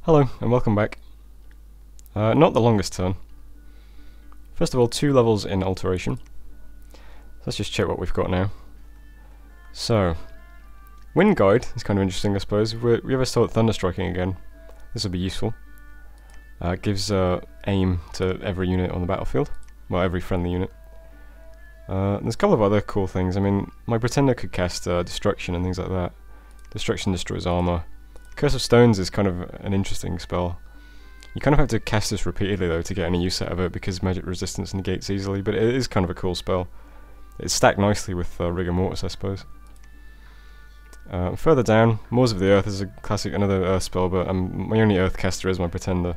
Hello and welcome back. Not the longest turn. First of all, 2 levels in alteration. Let's just check what we've got now. So, Wind Guide is kind of interesting, I suppose. If we ever start Thunderstriking again, this will be useful. It gives aim to every unit on the battlefield. Well, every friendly unit. There's a couple of other cool things. I mean, my Pretender could cast Destruction and things like that. Destruction destroys armor. Curse of Stones is kind of an interesting spell. You kind of have to cast this repeatedly though to get any use out of it because magic resistance negates easily, but it is kind of a cool spell. It's stacked nicely with Rigor Mortis, I suppose. Further down, Moors of the Earth is a classic, another Earth spell, but my only Earth caster is my Pretender.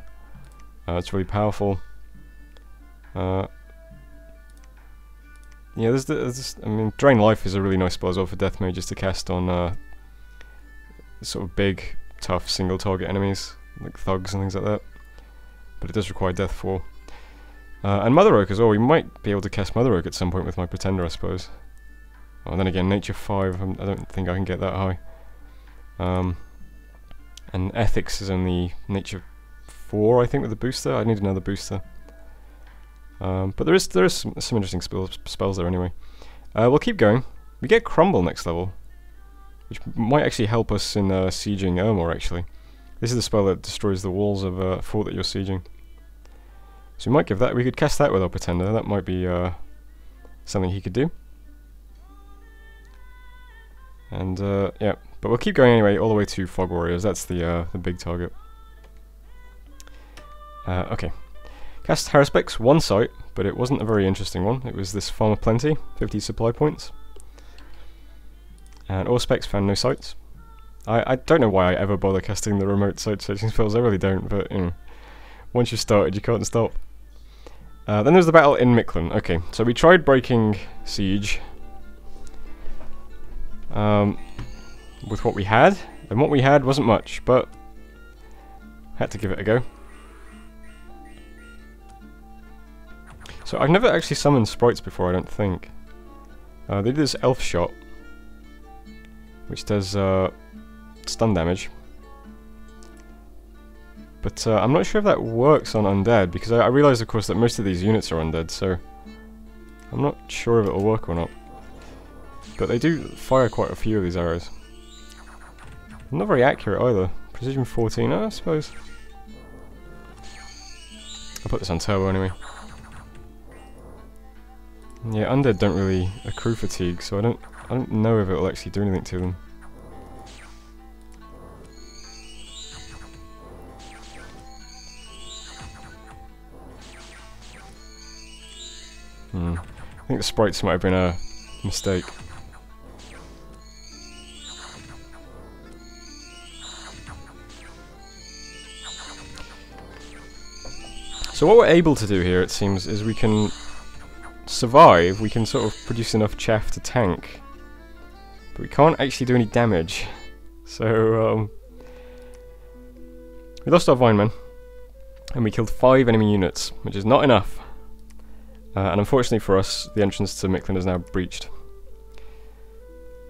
It's really powerful. Yeah, I mean, Drain Life is a really nice spell as well for Death Mages to cast on sort of big, tough, single target enemies, like thugs and things like that. But it does require Death 4. And Mother Oak as well, we might be able to cast Mother Oak at some point with my Pretender, I suppose. Oh, then again, Nature 5, I don't think I can get that high. And Ethics is only Nature 4, I think, with the booster. I need another booster. But there is some interesting spells there anyway. We'll keep going. We get Crumble next level, which might actually help us in sieging Heror, actually. This is the spell that destroys the walls of a fort that you're sieging. So we might give that, we could cast that with our Pretender, that might be something he could do. And yeah, but we'll keep going anyway, all the way to Fog Warriors, that's the big target. Okay. Cast Haruspex, 1 sight, but it wasn't a very interesting one. It was this Farm of Plenty, 50 supply points. And Auspex found no sights. I don't know why I ever bother casting the remote sight searching spells, I really don't, but you know, once you've started you can't stop. Then there's the battle in Mictlan. Okay, so we tried breaking Siege with what we had, and what we had wasn't much, but had to give it a go. So I've never actually summoned sprites before, I don't think. They did this Elf Shot, which does stun damage. But I'm not sure if that works on undead, because I realised of course that most of these units are undead, so I'm not sure if it'll work or not. But they do fire quite a few of these arrows. Not very accurate either. Precision 14, I suppose. I'll put this on turbo anyway. Yeah, undead don't really accrue fatigue, so I don't know if it'll actually do anything to them. I think the sprites might have been a mistake. So what we're able to do here, it seems, is we can survive, we can sort of produce enough chaff to tank, but we can't actually do any damage. So, we lost our Vinemen, and we killed 5 enemy units, which is not enough. And unfortunately for us, the entrance to Mictlan is now breached.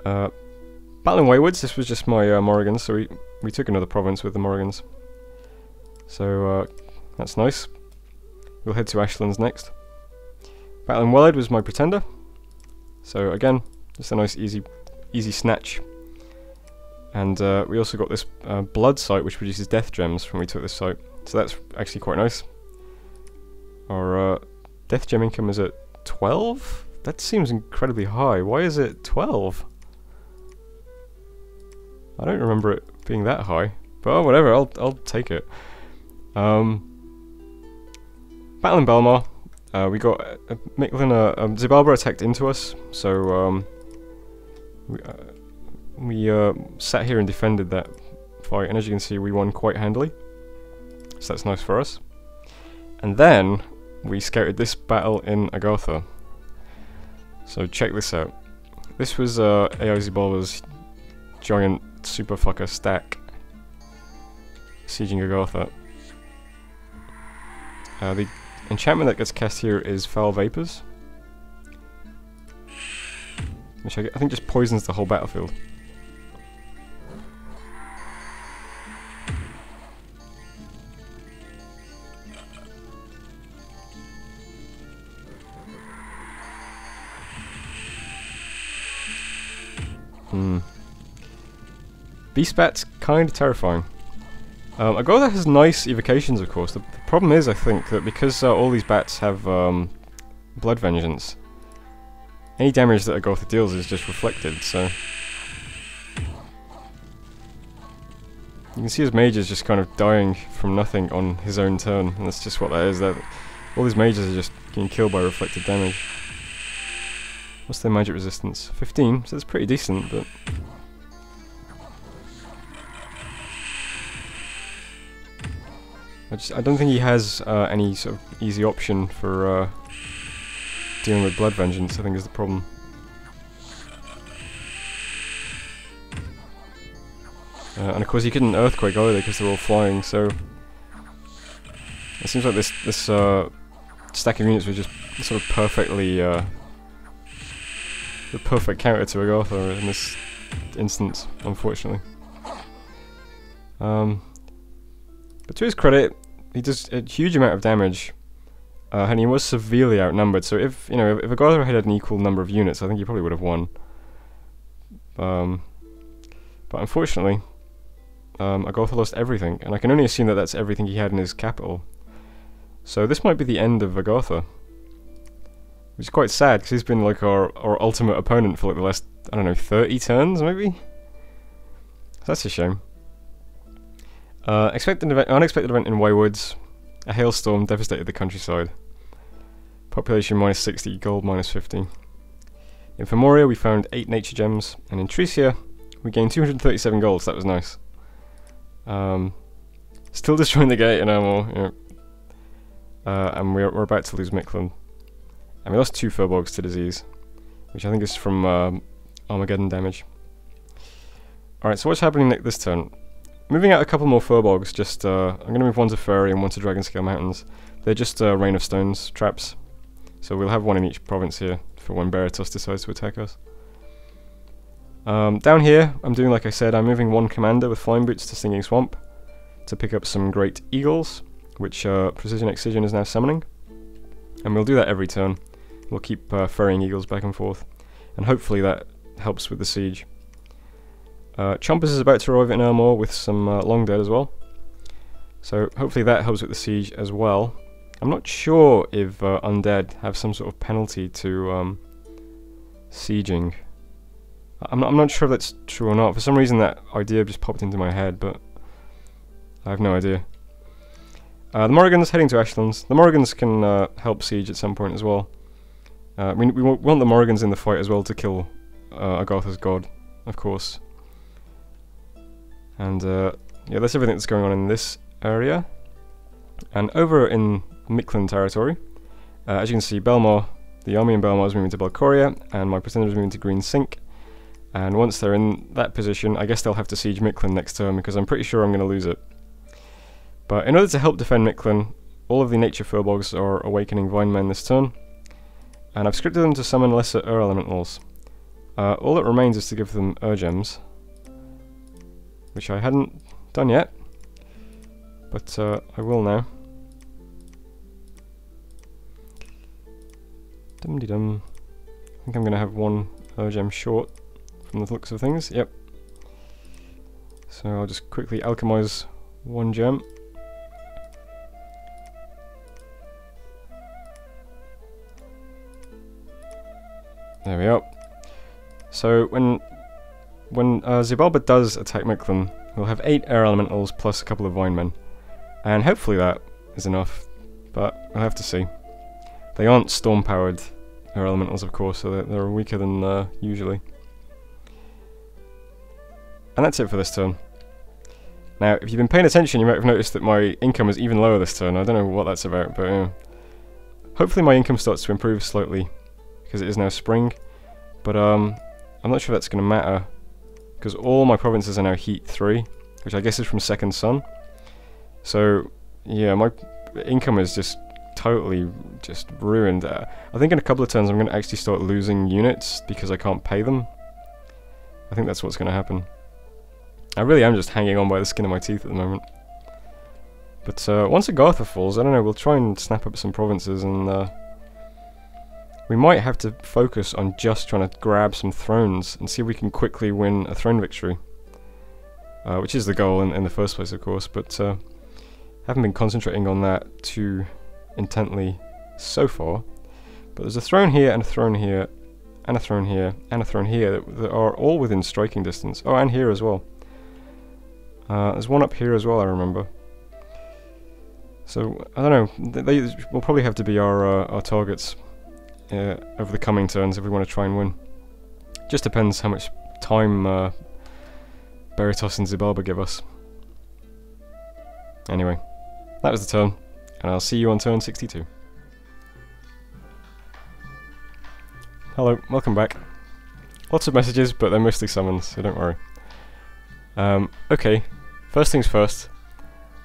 Battle in Waywoods, this was just my Morrigans, so we took another province with the Morrigans. So, that's nice. We'll head to Ashlands next. Battle in Wellhead was my Pretender. So again, just a nice easy snatch. And we also got this Blood Sight, which produces Death Gems when we took this site. So that's actually quite nice. Our Death Gem income is at 12? That seems incredibly high. Why is it 12? I don't remember it being that high. But oh, whatever, I'll take it. Battle in Belmar. We got Mictlan, Zibarbra attacked into us, so we sat here and defended that fight, and as you can see we won quite handily, so that's nice for us. And then we scouted this battle in Agartha, so check this out. This was AI Zibalba's giant super fucker stack sieging Agartha. The enchantment that gets cast here is Foul Vapours, which I think just poisons the whole battlefield. Beast Bat's kind of terrifying. Agartha has nice evocations, of course. The problem is, I think, that because all these bats have Blood Vengeance, any damage that Agartha deals is just reflected, so... You can see his mage is just kind of dying from nothing on his own turn, and that's just what that is. That all these mages are just getting killed by reflected damage. What's their magic resistance? 15, so that's pretty decent, but... I don't think he has any sort of easy option for dealing with Blood Vengeance, I think is the problem. And of course he couldn't Earthquake either because they're all flying, so... It seems like this stack of units was just sort of perfectly... the perfect counter to Agartha in this instance, unfortunately. But to his credit, he does a huge amount of damage, and he was severely outnumbered. So if if Agartha had an equal number of units, I think he probably would have won. But unfortunately, Agartha lost everything, and I can only assume that that's everything he had in his capital. So this might be the end of Agartha, which is quite sad because he's been like our ultimate opponent for like the last, I don't know, 30 turns maybe. So that's a shame. Unexpected event in Waywoods. A hailstorm devastated the countryside. Population minus 60, gold minus 50. In Fomoria we found 8 nature gems, and in Tricia we gained 237 gold, so that was nice. Still destroying the gate in Heror, and we're about to lose Mictland. And we lost 2 furbolgs to disease, which I think is from Armageddon damage. Alright, so what's happening this turn? Moving out a couple more furbolgs, just I'm going to move one to Furry and one to Dragonscale Mountains. They're just Rain of Stones traps, so we'll have one in each province here for when Baratos decides to attack us. Down here, I'm doing like I said, I'm moving one commander with Flying Boots to Stinging Swamp to pick up some Great Eagles, which Precision Excision is now summoning. And we'll do that every turn. We'll keep ferrying eagles back and forth, and hopefully that helps with the siege. Chompers is about to arrive in Heror with some Long Dead as well, so hopefully that helps with the siege as well. I'm not sure if Undead have some sort of penalty to sieging. I'm not sure if that's true or not. For some reason that idea just popped into my head, but I have no idea. The Morrigan's heading to Ashlands. The Morrigans can help siege at some point as well. We want the Morrigans in the fight as well to kill Agartha's god, of course. And yeah, that's everything that's going on in this area. And over in Mictland territory, as you can see, Belmar, the army in Belmar is moving to Belcoria, and my pretender is moving to Green Sink. And once they're in that position, I guess they'll have to siege Mictland next turn, because I'm pretty sure I'm going to lose it. But in order to help defend Mictland, all of the nature furbolgs are awakening Vinemen this turn, and I've scripted them to summon lesser elementals. All that remains is to give them gems, which I hadn't done yet, but I will now. Dum-de-dum. I think I'm going to have one gem short from the looks of things. Yep. So I'll just quickly alchemize one gem. There we are. So when Xibalba does attack Mictland, we'll have 8 air elementals plus a couple of Vinemen, and hopefully that is enough, but we'll have to see. They aren't storm-powered air elementals, of course, so they're weaker than usually. And that's it for this turn. Now, if you've been paying attention, you might have noticed that my income is even lower this turn. I don't know what that's about, but hopefully my income starts to improve slightly, because it is now spring, but I'm not sure that's going to matter, because all my provinces are now Heat 3, which I guess is from Second Sun. So, yeah, my income is just totally just ruined. I think in a couple of turns I'm going to actually start losing units because I can't pay them. I think that's what's going to happen. I really am just hanging on by the skin of my teeth at the moment. But once Agartha falls, I don't know, we'll try and snap up some provinces, and we might have to focus on just trying to grab some thrones and see if we can quickly win a throne victory. which is the goal in the first place, of course, but haven't been concentrating on that too intently so far. But there's a throne here, and a throne here, and a throne here, and a throne here that are all within striking distance. Oh, and here as well. There's one up here as well, I remember. So, I don't know, they will probably have to be our targets over the coming turns if we want to try and win. Just depends how much time Beritos and Xibalba give us. Anyway, that was the turn, and I'll see you on turn 62. Hello, welcome back. Lots of messages, but they're mostly summons, so don't worry. Okay, first things first.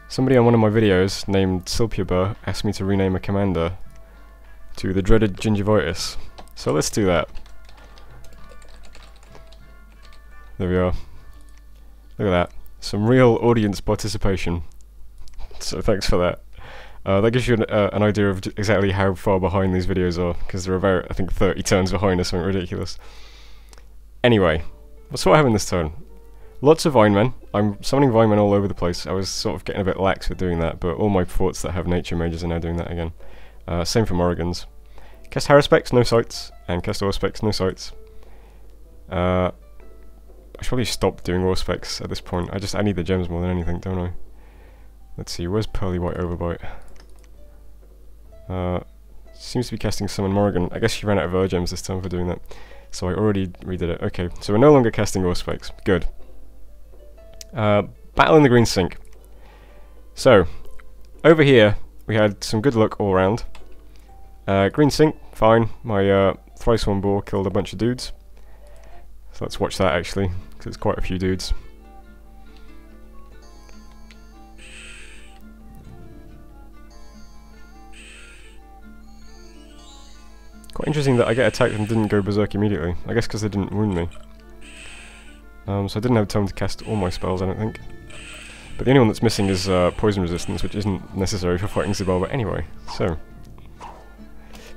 Somebody on one of my videos named Silpiabur asked me to rename a commander to the dreaded Gingivitis. So let's do that. There we are. Look at that. Some real audience participation. So thanks for that. That gives you an idea of exactly how far behind these videos are, because they're about, I think, 30 turns behind or something ridiculous. Anyway, what's what I have in this turn? Lots of Vinemen. I'm summoning Vinemen all over the place. I was sort of getting a bit lax with doing that, but all my forts that have nature mages are now doing that again. Same for Morrigans. Cast Haruspecs, no sights, and cast Auspecs, no sights. I should probably stop doing Auspecs at this point. I need the gems more than anything, don't I? Let's see, where's Pearly White Overbite? Seems to be casting Summon Morrigan. I guess she ran out of Gems this time for doing that. So I already redid it. Okay, so we're no longer casting Auspecs. Good. Battle in the Green Sink. So, over here, we had some good luck all around. Green Sink, fine. My Thrice One Boar killed a bunch of dudes. So let's watch that actually, because it's quite a few dudes. Quite interesting that I get attacked and didn't go berserk immediately. I guess because they didn't wound me. So I didn't have time to cast all my spells, I don't think. But the only one that's missing is poison resistance, which isn't necessary for fighting Xibalba anyway. So,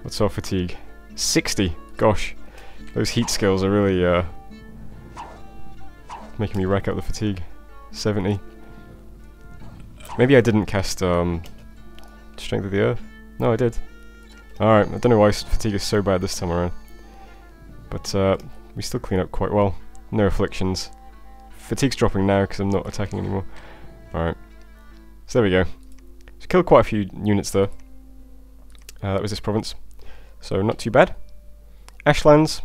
what's our fatigue? 60! Gosh, those heat skills are really making me rack up the fatigue. 70. Maybe I didn't cast Strength of the Earth? No, I did. Alright, I don't know why fatigue is so bad this time around. But we still clean up quite well. No afflictions. Fatigue's dropping now because I'm not attacking anymore. Alright. So there we go. So killed quite a few units there. That was this province. So not too bad. Ashlands.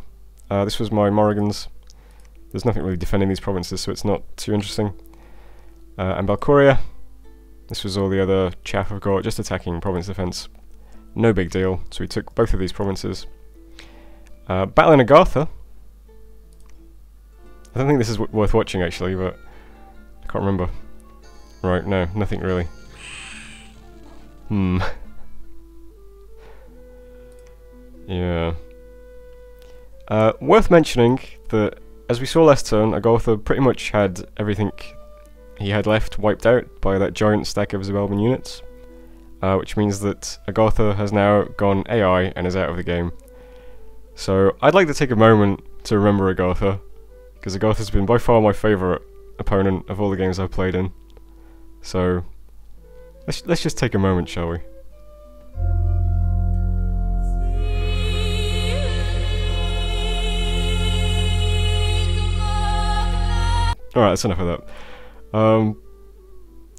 This was my Morrigans. There's nothing really defending these provinces, so it's not too interesting. And Balcoria. This was all the other chaff I've got, just attacking province defense. No big deal. So we took both of these provinces. Battle in Agartha. I don't think this is worth watching actually, but I can't remember. Right, no, nothing really. Yeah. Worth mentioning that, as we saw last turn, Agartha pretty much had everything he had left wiped out by that giant stack of Xibalban units. Which means that Agartha has now gone AI and is out of the game. So I'd like to take a moment to remember Agartha, because Agartha's been by far my favourite opponent of all the games I've played in. So let's just take a moment, shall we? Alright, that's enough of that.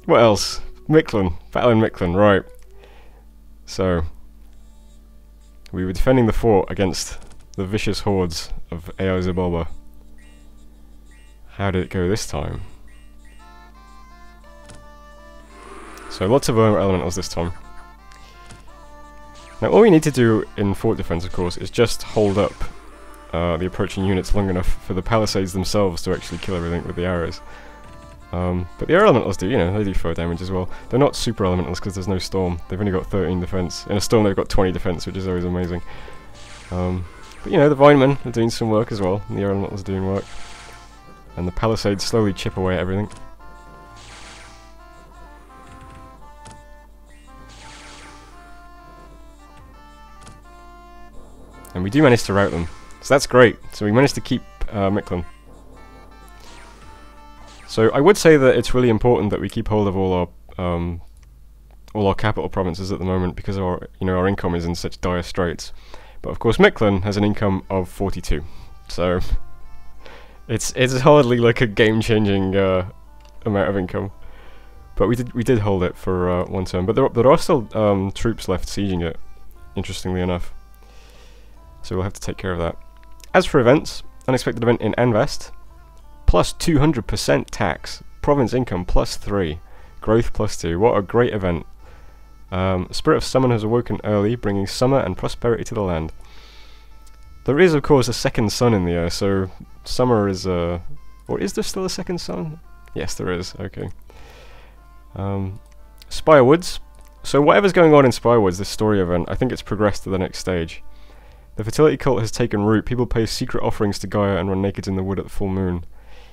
What else? Mictlan. Battle in Mictlan, right. So, we were defending the fort against the vicious hordes of AI Xibalba. How did it go this time? So, lots of elementals this time. Now, all we need to do in fort defense, of course, is just hold up the approaching units long enough for the palisades themselves to actually kill everything with the arrows. But the air elementals do, you know, they do 4 damage as well. They're not super elementals because there's no storm. They've only got 13 defense. In a storm they've got 20 defense, which is always amazing. But you know, the Vinemen are doing some work as well, and the air elementals are doing work. And the palisades slowly chip away at everything. And we do manage to rout them. So that's great. So we managed to keep Mictlan. So I would say that it's really important that we keep hold of all our capital provinces at the moment, because our income is in such dire straits. But of course Mictlan has an income of 42, so it's hardly like a game-changing amount of income. But we did hold it for one turn. But there are still troops left sieging it, interestingly enough. So we'll have to take care of that. As for events, unexpected event in Anvest, plus 200% tax, province income plus 3, growth plus 2. What a great event! Spirit of Summer has awoken early, bringing summer and prosperity to the land. There is, of course, a second sun in the air, so summer is or is there still a second sun? Yes, there is. Okay. Spirewoods. So whatever's going on in Spirewoods, this story event, I think it's progressed to the next stage. The fertility cult has taken root. People pay secret offerings to Gaia and run naked in the wood at the full moon.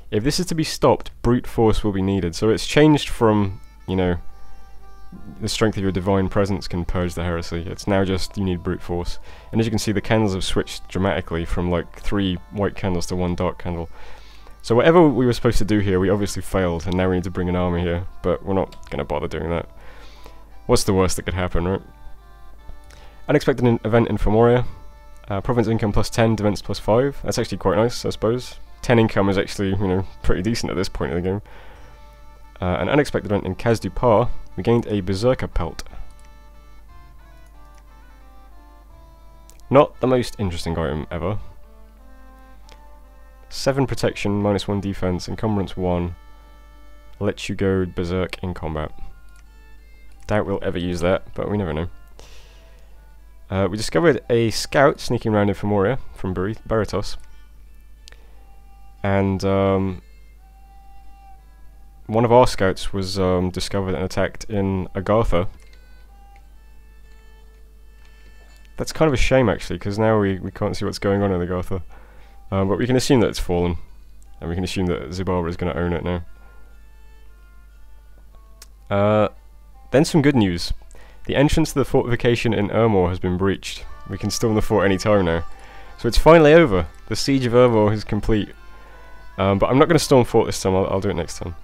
If this is to be stopped, brute force will be needed. So it's changed from, the strength of your divine presence can purge the heresy. It's now just you need brute force. And as you can see, the candles have switched dramatically from like 3 white candles to 1 dark candle. So whatever we were supposed to do here, we obviously failed, and now we need to bring an army here. But we're not going to bother doing that. What's the worst that could happen, right? Unexpected event in Fomoria. Province income plus 10, defense plus 5. That's actually quite nice, I suppose. 10 income is actually, pretty decent at this point in the game. An unexpected event in Kazdupar. We gained a Berserker Pelt. Not the most interesting item ever. 7 protection, minus 1 defense, encumbrance 1. Lets you go berserk in combat. Doubt we'll ever use that, but we never know. We discovered a scout sneaking around in Fomoria from Baratos. And one of our scouts was discovered and attacked in Agartha. That's kind of a shame, actually, because now we can't see what's going on in Agartha. But we can assume that it's fallen, and we can assume that Zubara is going to own it now. Then some good news. The entrance to the fortification in Heror has been breached. We can storm the fort any time now. So it's finally over. The siege of Heror is complete. But I'm not going to storm fort this time, I'll do it next time.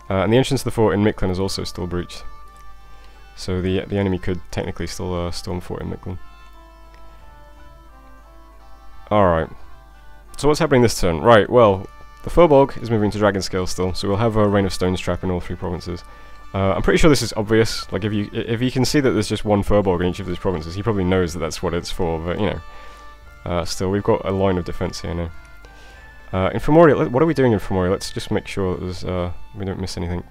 And the entrance to the fort in Mictlan is also still breached. So the enemy could technically still storm fort in Mictlan. Alright. So what's happening this turn? Right, well, the Furbolg is moving to Dragon Scale still, so we'll have a Rain of Stones trap in all 3 provinces. I'm pretty sure this is obvious. Like, if you can see that there's just 1 Furbolg in each of these provinces, he probably knows that that's what it's for, but, still, we've got a line of defense here now. In Fomoria, what are we doing in Fomoria? Let's just make sure that there's, we don't miss anything.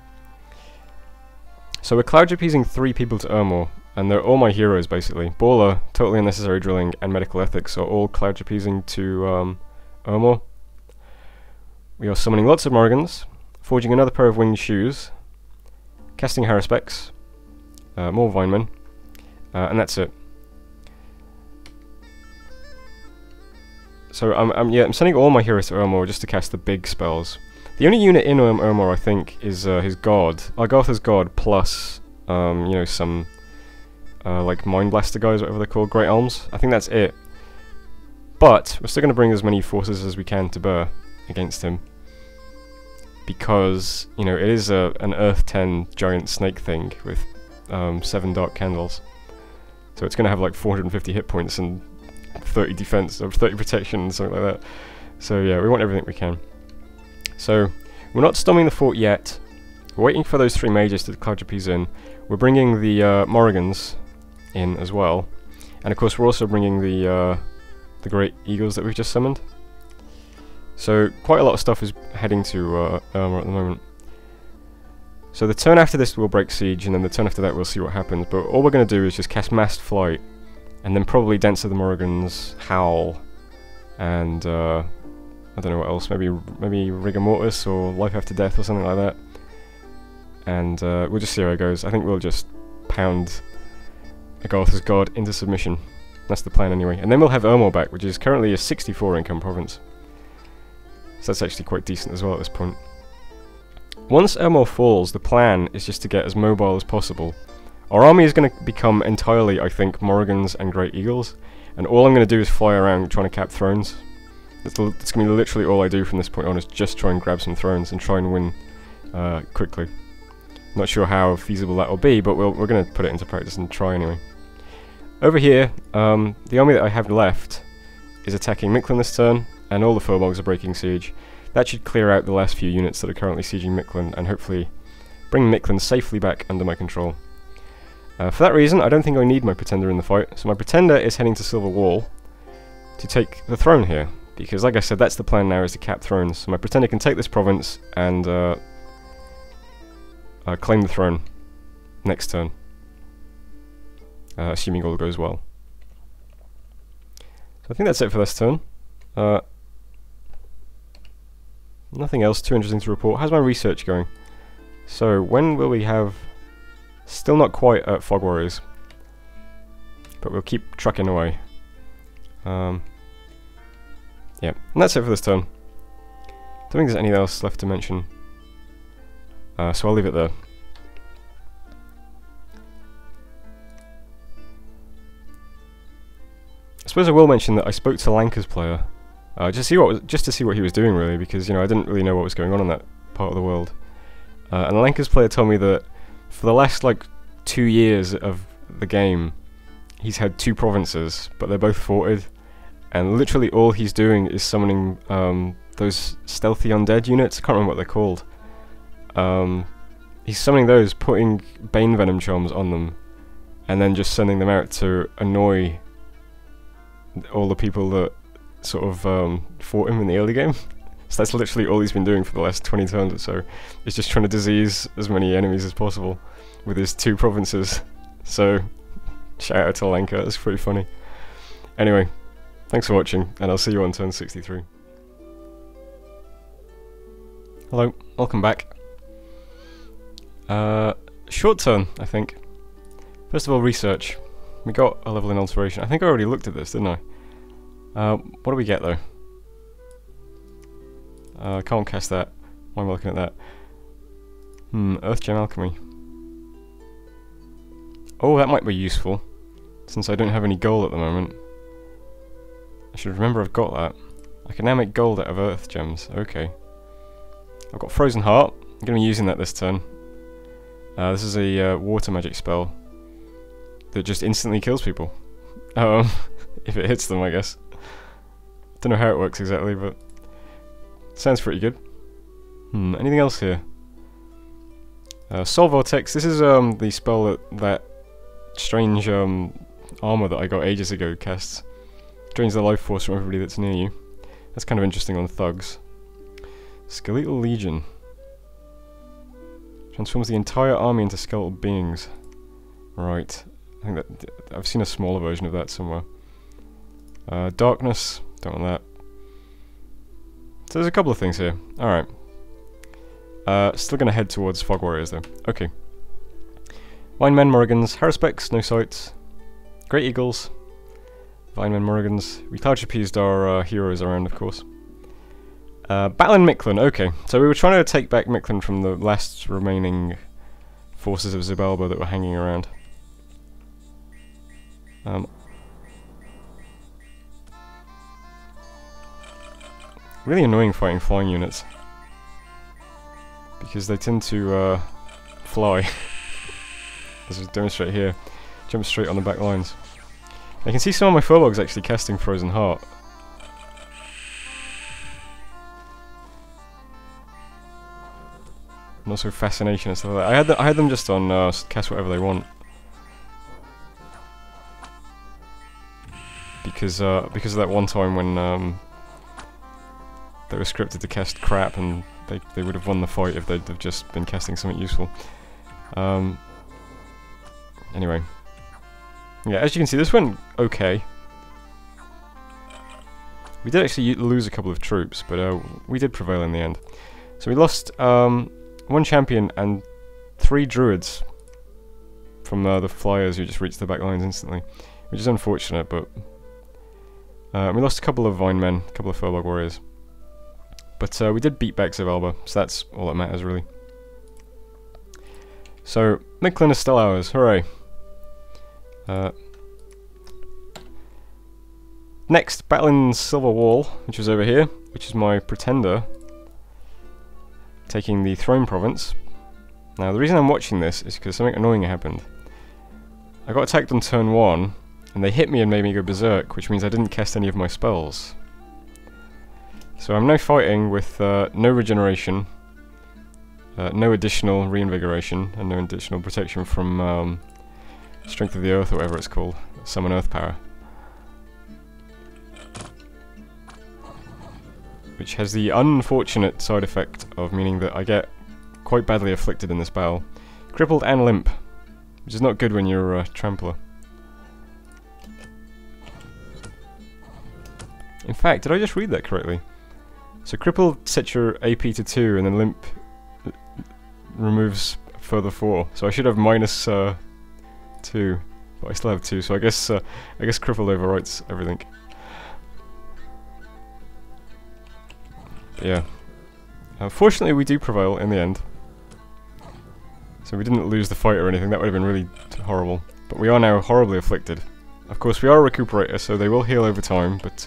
So we're cloud appeasing 3 people to Heror, and they're all my heroes, basically. Baller, totally unnecessary drilling, and medical ethics are all cloud appeasing to Heror. We are summoning lots of Morgans, forging another pair of winged shoes, casting Haruspecs, more Vinemen, and that's it. So I'm sending all my heroes to Heror just to cast the big spells. The only unit in Heror, I think, is his god, Agartha's god, plus some like Mind Blaster guys, whatever they're called, Great Elms. I think that's it. But we're still going to bring as many forces as we can to bear against him, because it is an Earth 10 giant snake thing with 7 dark candles. So it's going to have like 450 hit points and 30 defense or 30 protection and something like that. So yeah, we want everything we can. So we're not storming the fort yet. We're waiting for those 3 mages to cloud appease in. We're bringing the Morrigans in as well, and of course we're also bringing the Great Eagles that we've just summoned. So quite a lot of stuff is heading to Heror at the moment. So the turn after this we'll break siege, and then the turn after that we'll see what happens. But all we're going to do is just cast Massed Flight, and then probably Dance of the Morrigans, Howl, and I don't know what else. Maybe Rigor Mortis or Life After Death or something like that. And we'll just see how it goes. I think we'll just pound Agartha's god into submission. That's the plan anyway. And then we'll have Heror back, which is currently a 64 income province. So that's actually quite decent as well at this point. Once Heror falls, the plan is just to get as mobile as possible. Our army is going to become entirely, I think, Morrigans and Great Eagles, and all I'm going to do is fly around trying to cap thrones. That's going to be literally all I do from this point on, is just try and grab some thrones and try and win quickly. Not sure how feasible that will be, but we're going to put it into practice and try anyway. Over here, the army that I have left is attacking Mictlan this turn, and all the Furbolgs are breaking siege. That should clear out the last few units that are currently sieging Mictlan, and hopefully bring Mictlan safely back under my control. For that reason, I don't think I need my Pretender in the fight, so my Pretender is heading to Silver Wall to take the throne here, because like I said, that's the plan now, is to cap thrones. So my Pretender can take this province and claim the throne next turn, assuming all goes well. So I think that's it for this turn. Nothing else too interesting to report. How's my research going? So when will we have... Still not quite at Fog Warriors, but we'll keep trucking away. Yeah, and that's it for this turn. Don't think there's anything else left to mention. So I'll leave it there. I suppose I will mention that I spoke to Lanka's player, just to see what he was doing really, because I didn't really know what was going on in that part of the world. And Lanka's player told me that for the last 2 years of the game, he's had 2 provinces, but they're both forted, and literally all he's doing is summoning those stealthy undead units. I can't remember what they're called. He's summoning those, putting Bane Venom charms on them, and then just sending them out to annoy all the people that sort of fought him in the early game. So that's literally all he's been doing for the last 20 turns or so. He's just trying to disease as many enemies as possible with his 2 provinces. So, shout out to Lanka, that's pretty funny. Anyway, thanks for watching, and I'll see you on turn 63. Hello, welcome back. Short turn, I think. First of all, research. We got a level in alteration. I think I already looked at this, didn't I? What do we get though? I can't cast that. Why am I looking at that? Earth Gem Alchemy. Oh, that might be useful, since I don't have any gold at the moment. I should remember I've got that. I can now make gold out of Earth Gems. Okay. I've got Frozen Heart. I'm going to be using that this turn. This is a water magic spell that just instantly kills people. If it hits them, I guess. Don't know how it works exactly, but sounds pretty good. Anything else here? Soul Vortex. This is the spell that strange armor that I got ages ago casts. Drains the life force from everybody that's near you. That's kind of interesting on thugs. Skeletal Legion. Transforms the entire army into skeletal beings. Right. I think that I've seen a smaller version of that somewhere. Darkness. Don't want that. So there's a couple of things here. Alright. Still gonna head towards Fog Warriors though. Okay. Vinemen, Morrigans, Haruspecs, no sights. Great Eagles. Vinemen, Morrigans. We cloud trapezed our heroes around, of course. Battling Mictlan, okay. So we were trying to take back Mictlan from the last remaining forces of Xibalba that were hanging around. Really annoying fighting flying units, because they tend to fly, as we demonstrate here, jump straight on the back lines. I can see some of my Furbolgs actually casting Frozen Heart. And also Fascination and stuff like that. I had them just on cast whatever they want. Because of that one time when they were scripted to cast crap, and they would have won the fight if they'd have just been casting something useful. Anyway. Yeah, as you can see, this went okay. We did actually lose a couple of troops, but we did prevail in the end. So we lost 1 champion and 3 druids from the flyers who just reached the back lines instantly, which is unfortunate, but we lost a couple of Vine Men, a couple of Furbolg warriors. But we did beat back Xibalba, so that's all that matters, really. So, Mictlan is still ours, hooray! Next, battling Silver Wall, which is over here, which is my pretender, taking the Throne Province. Now, the reason I'm watching this is because something annoying happened. I got attacked on turn 1, and they hit me and made me go berserk, which means I didn't cast any of my spells. So I'm now fighting with no regeneration, no additional reinvigoration, and no additional protection from Strength of the Earth, or whatever it's called, Summon Earth Power. Which has the unfortunate side effect of meaning that I get quite badly afflicted in this battle. Crippled and limp, which is not good when you're a trampler. In fact, did I just read that correctly? So crippled sets your AP to 2, and then limp removes further 4. So I should have minus 2, but I still have 2. So I guess crippled overwrites everything. But yeah. Fortunately, we do prevail in the end. So we didn't lose the fight or anything. That would have been really horrible. But we are now horribly afflicted. Of course, we are a recuperator, so they will heal over time, but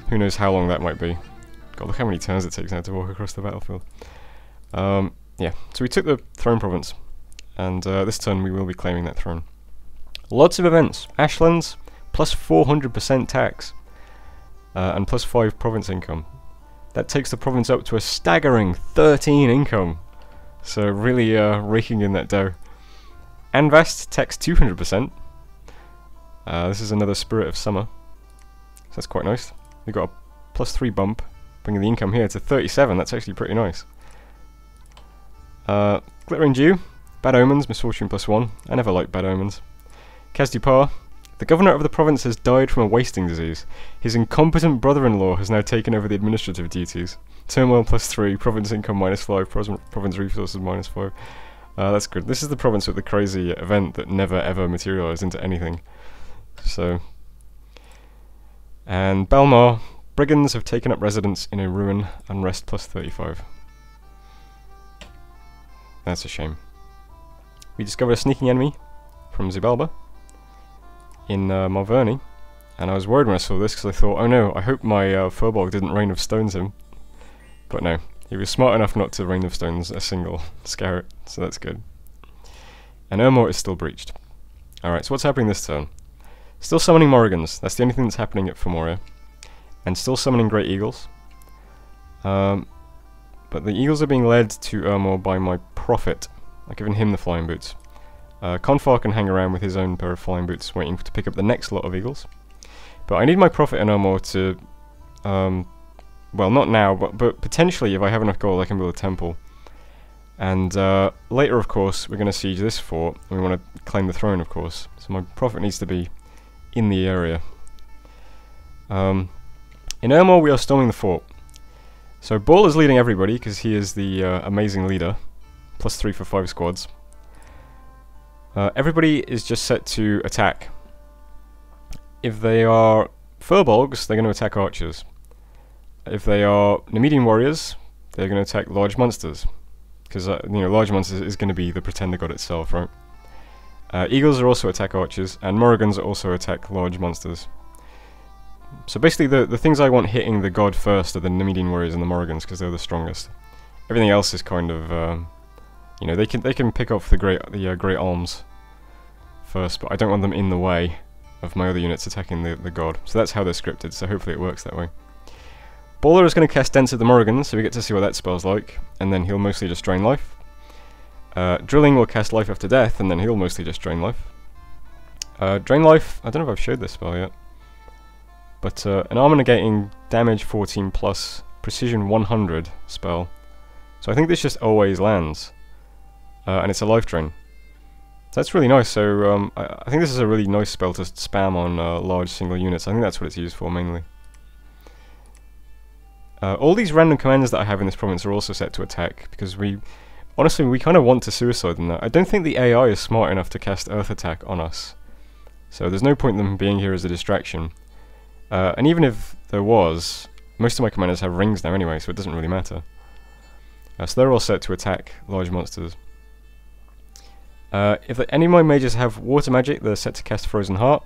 who knows how long that might be. God, look how many turns it takes now to walk across the battlefield. Yeah, so we took the Throne Province, and this turn we will be claiming that throne. Lots of events. Ashlands, plus 400% tax, and plus 5 province income. That takes the province up to a staggering 13 income. So really raking in that dough. Anvast, tax 200%. This is another Spirit of Summer. So that's quite nice. We got a plus 3 bump, bringing the income here to 37. That's actually pretty nice. Glittering Dew, Bad Omens, Misfortune plus 1. I never liked Bad Omens. Kazdupar, the governor of the province has died from a wasting disease. His incompetent brother-in-law has now taken over the administrative duties. Turmoil plus 3, province income minus 5, province resources minus 5. That's good. This is the province with the crazy event that never ever materialized into anything. So, and Belmar, brigands have taken up residence in a ruin, unrest plus 35. That's a shame. We discovered a sneaking enemy from Zibalba in Marverni, and I was worried when I saw this because I thought, oh no, I hope my Furbolg didn't Rain of Stones him. But no, he was smart enough not to Rain of Stones a single Scarret, so that's good. And Heror is still breached. Alright, so what's happening this turn? Still summoning Morrigans, that's the only thing that's happening at Fomoria. And still summoning Great Eagles. But the Eagles are being led to Heror by my Prophet. I've given him the Flying Boots. Confar can hang around with his own pair of Flying Boots waiting to pick up the next lot of Eagles. But I need my Prophet and Heror to... well, not now, but potentially if I have enough gold I can build a temple. And later, of course, we're going to siege this fort, and we want to claim the throne, of course. So my Prophet needs to be in the area. In Heror we are storming the fort. So Ball is leading everybody, because he is the amazing leader. Plus 3 for 5 squads. Everybody is just set to attack. If they are Furbolgs, they're going to attack archers. If they are Nemedian warriors, they're going to attack large monsters. Because, you know, large monsters is going to be the Pretender God itself, right? Eagles are also attack archers, and Morrigans are also attack large monsters. So basically the things I want hitting the god first are the Nemedian warriors and the Morrigans, because they're the strongest. Everything else is kind of, you know, they can pick off the great alms first, but I don't want them in the way of my other units attacking the god. So that's how they're scripted, so hopefully it works that way. Baller is going to cast Dents at the Morrigans, so we get to see what that spell's like, and then he'll mostly just drain life. Drilling will cast Life After Death, and then he'll mostly just drain life. Drain life, I don't know if I've showed this spell yet, but an armor negating damage 14 plus precision 100 spell. So I think this just always lands, and it's a life drain. So that's really nice, so I think this is a really nice spell to spam on large single units. I think that's what it's used for mainly. All these random commands that I have in this province are also set to attack, because honestly, we kind of want to suicide them now. I don't think the AI is smart enough to cast Earth Attack on us, so there's no point in them being here as a distraction. And even if there was, most of my commanders have rings now anyway, so it doesn't really matter. So they're all set to attack large monsters. If any of my mages have water magic, they're set to cast Frozen Heart.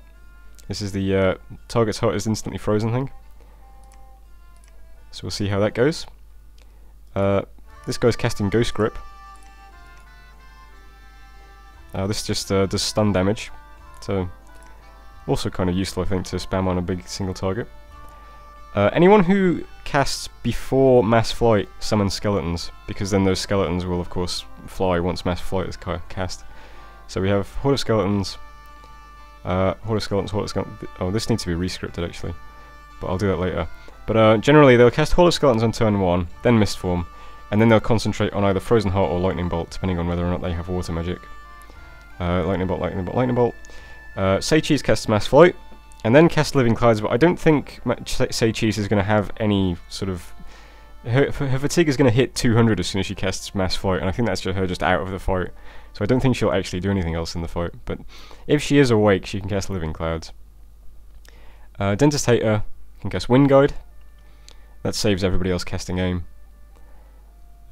This is the target's hut is instantly frozen thing. So we'll see how that goes. This guy's casting Ghost Grip. This just does stun damage. So also kind of useful, I think, to spam on a big single target. Anyone who casts before Mass Flight summons skeletons, because then those skeletons will of course fly once Mass Flight is cast. So we have Horde of Skeletons, Horde of Skeletons, Horde of Skeletons. Oh, this needs to be rescripted actually, but I'll do that later. But generally they'll cast Horde of Skeletons on turn 1, then Mist Form, and then they'll concentrate on either Frozen Heart or Lightning Bolt, depending on whether or not they have water magic. Lightning Bolt, Lightning Bolt, Lightning Bolt. Seichi's casts Mass Flight, and then cast Living Clouds, but I don't think Seichi's is going to have any sort of... Her fatigue is going to hit 200 as soon as she casts Mass Flight, and I think that's just her just out of the fight. So I don't think she'll actually do anything else in the fight, but if she is awake, she can cast Living Clouds. Dentist Hater can cast Wind Guide. That saves everybody else casting Aim.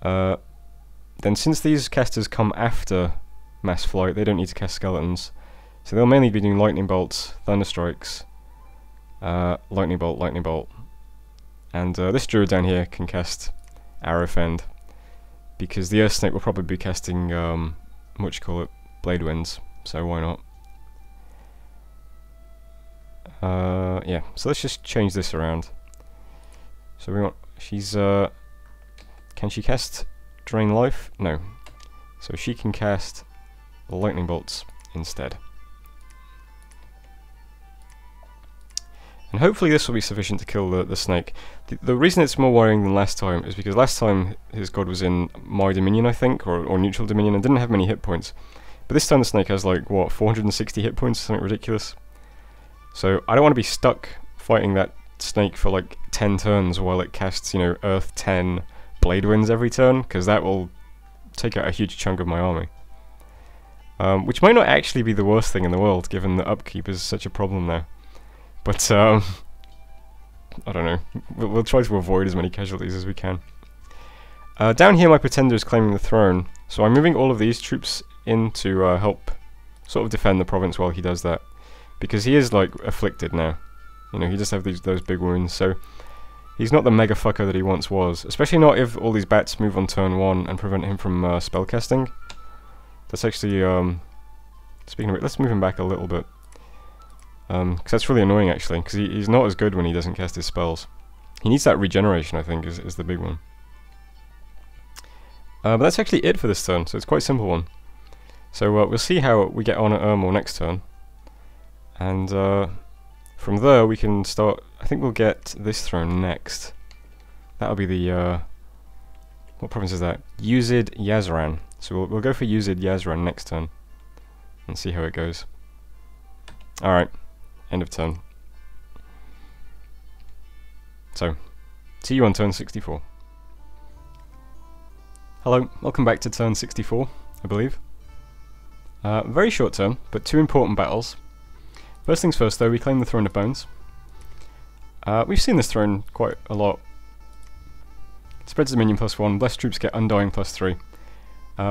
Then since these casters come after Mass Flight, they don't need to cast Skeletons. So they'll mainly be doing Lightning Bolts, Thunder Strikes, Lightning Bolt, Lightning Bolt. And this Druid down here can cast Arrow Fend, because the Earth Snake will probably be casting, what you call it, Blade Winds, so why not? Yeah, so let's just change this around. So we want, she's, can she cast Drain Life? No. So she can cast Lightning Bolts instead. And hopefully this will be sufficient to kill the snake. The reason it's more worrying than last time is because last time his god was in my dominion, I think, or neutral dominion, and didn't have many hit points. But this time the snake has like, what, 460 hit points, something ridiculous. So I don't want to be stuck fighting that snake for like 10 turns while it casts, you know, Earth 10 Blade Winds every turn, because that will take out a huge chunk of my army. Which might not actually be the worst thing in the world, given that upkeep is such a problem now. But, I don't know. We'll try to avoid as many casualties as we can. Down here my Pretender is claiming the throne, so I'm moving all of these troops in to help sort of defend the province while he does that. Because he is, like, afflicted now. You know, he just has those big wounds, so he's not the mega fucker that he once was. Especially not if all these bats move on turn 1 and prevent him from spellcasting. That's actually, speaking of it, let's move him back a little bit. Because that's really annoying actually, because he's not as good when he doesn't cast his spells. He needs that regeneration, I think, is the big one. But that's actually it for this turn, so it's quite a simple one. So we'll see how we get on at Ermor next turn. And from there we can start, I think we'll get this throne next. That'll be the, what province is that? Yuzid Yazran. So we'll go for Yuzid Yazran next turn, and see how it goes. Alright. End of turn. So, see you on turn 64. Hello, welcome back to turn 64, I believe. Very short turn, but 2 important battles. First things first though, we claim the Throne of Bones. We've seen this throne quite a lot. Spreads dominion +1, blessed troops get undying +3.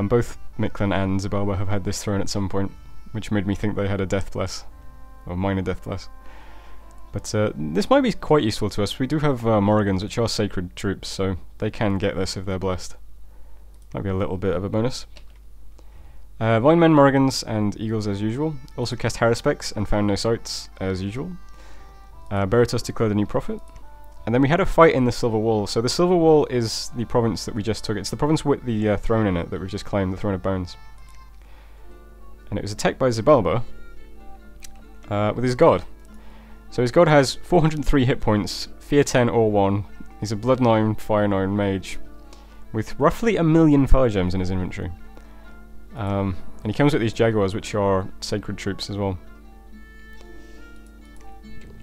Both Mictlan and Xibalba have had this throne at some point, which made me think they had a death bless. Or minor death bless. But this might be quite useful to us. We do have Morrigans, which are sacred troops, so they can get this if they're blessed. Might be a little bit of a bonus. Vinemen, Morrigans, and Eagles as usual. Also cast Haruspex and found no sights as usual. Beritos declared a new prophet. And then we had a fight in the Silver Wall. So the Silver Wall is the province that we just took. It's the province with the throne in it that we've just claimed, the Throne of Bones. And it was attacked by Xibalba. With his god. So his god has 403 hit points, Fear 10 or 1. He's a Blood 9, Fire 9 mage, with roughly 1,000,000 fire gems in his inventory. And he comes with these Jaguars, which are sacred troops as well.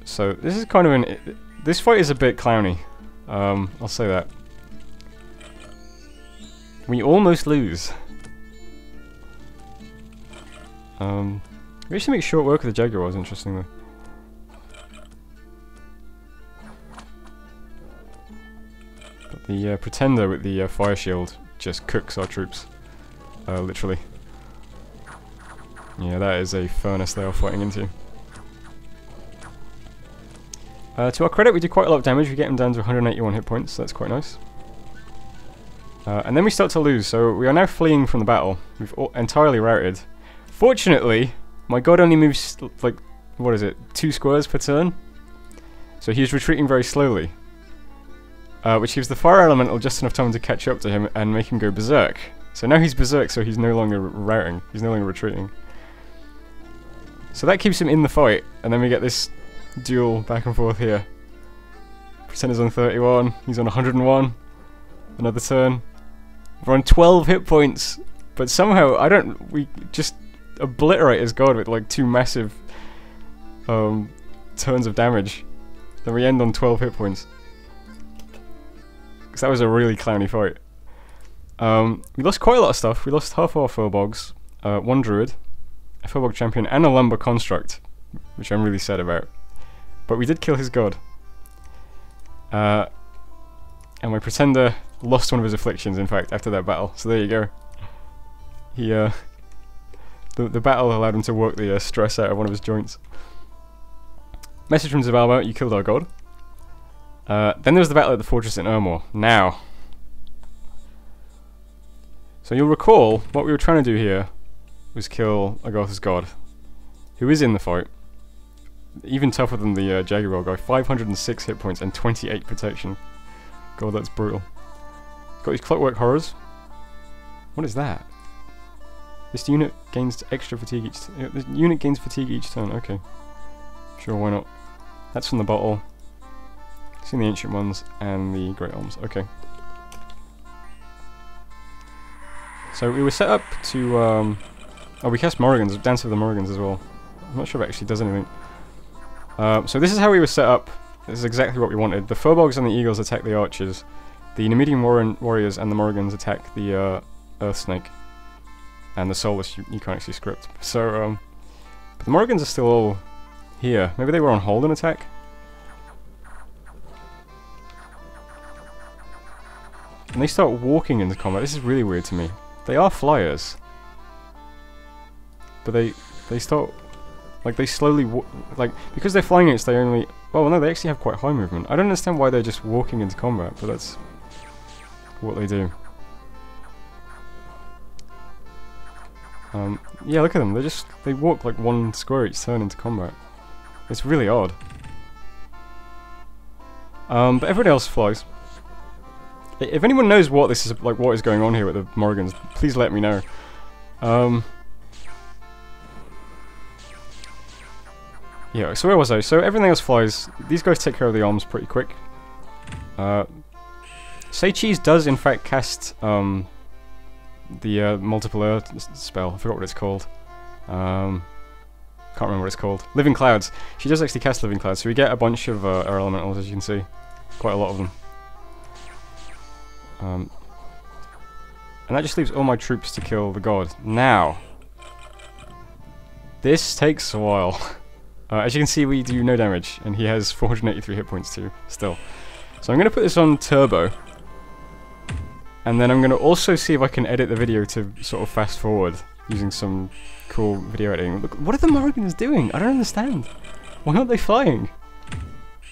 So this is kind of this fight is a bit clowny. I'll say that. We almost lose. We actually make short work of the Jaguars, interestingly. But the Pretender with the Fire Shield just cooks our troops. Literally. Yeah, that is a furnace they are fighting into. To our credit, we did quite a lot of damage. We get him down to 181 hit points, so that's quite nice. And then we start to lose, so we are now fleeing from the battle. We've entirely routed. Fortunately, my god only moves, like, what is it, 2 squares per turn? So he's retreating very slowly. Which gives the fire elemental just enough time to catch up to him and make him go berserk. So now he's berserk, so he's no longer routing. He's no longer retreating. So that keeps him in the fight, and then we get this duel back and forth here. Percent is on 31, he's on 101. Another turn. We're on 12 hit points, but somehow we just obliterate his god with like 2 massive turns of damage. Then we end on 12 hit points. Because that was a really clowny fight. We lost quite a lot of stuff. We lost half our Furbogs, 1 druid, a Furbog champion, and a lumber construct, which I'm really sad about. But we did kill his god. And my pretender lost one of his afflictions, in fact, after that battle. So there you go. He, the battle allowed him to work the stress out of one of his joints. Message from Zabalba, you killed our god. Then there was the battle at the fortress in Heror. Now, so you'll recall, what we were trying to do here was kill Agartha's god, who is in the fight. Even tougher than the Jaguar guy. 506 hit points and 28 protection. God, that's brutal. Got his clockwork horrors. What is that? This unit gains extra fatigue each this unit gains fatigue each turn. Okay. Sure, why not? That's from the bottle. Seen the ancient ones and the great elms. Okay. So we were set up to oh, we cast Morrigans, Dance of the Morrigans as well. I'm not sure if it actually does anything. So this is how we were set up. This is exactly what we wanted. The Furbogs and the Eagles attack the Archers. The Nemedian Warriors and the Morrigans attack the Earth Snake. And the Soulless you can't actually script. So, but the Morrigans are still all here. Maybe they were on hold and attack? And they start walking into combat. This is really weird to me. They are flyers. But they start... Like, they slowly like, because they're flying it, they only... Well, no, they actually have quite high movement. I don't understand why they're just walking into combat, but that's what they do. Yeah, look at them. They walk like 1 square each turn into combat. It's really odd. But everybody else flies. If anyone knows what this is, like, what is going on here with the Morrigans, please let me know. Yeah, so where was I? So everything else flies. These guys take care of the arms pretty quick. Say Cheese does in fact cast the multiple earth spell. I forgot what it's called. Can't remember what it's called. Living Clouds. She does actually cast Living Clouds, so we get a bunch of air elementals, as you can see. Quite a lot of them. And that just leaves all my troops to kill the god. Now, this takes a while. As you can see, we do no damage, and he has 483 hit points too, still. So I'm going to put this on turbo, and then I'm going to also see if I can edit the video to sort of fast forward, using some cool video editing. Look, what are the Morrigans doing? I don't understand. Why aren't they flying?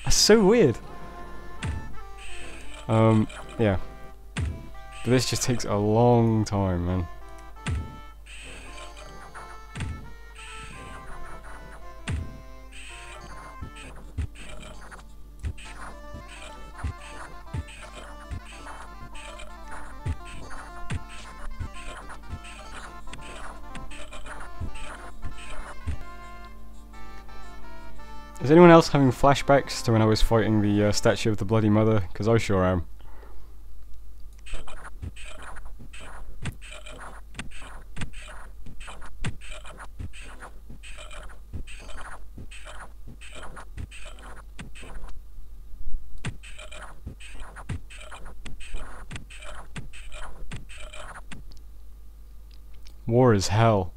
That's so weird. Yeah. But this just takes a long time, man. Is anyone else having flashbacks to when I was fighting the statue of the Bloody Mother? Because I sure am. War is hell.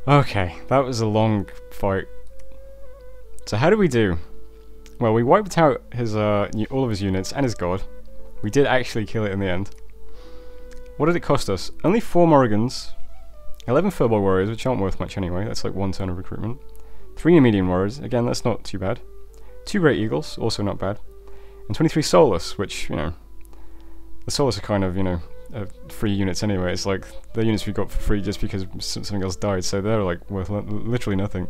Okay, that was a long fight. So how did we do? Well, we wiped out his all of his units and his god. We did actually kill it in the end. What did it cost us? Only 4 Morrigans, 11 Furbolg Warriors, which aren't worth much anyway, that's like 1 turn of recruitment. 3 Nemedian Warriors, again that's not too bad. 2 Great Eagles, also not bad. And 23 Soulless, which, you know, the Soulless are kind of, you know, free units anyway. It's like the units we got for free just because something else died, so they're like worth literally nothing.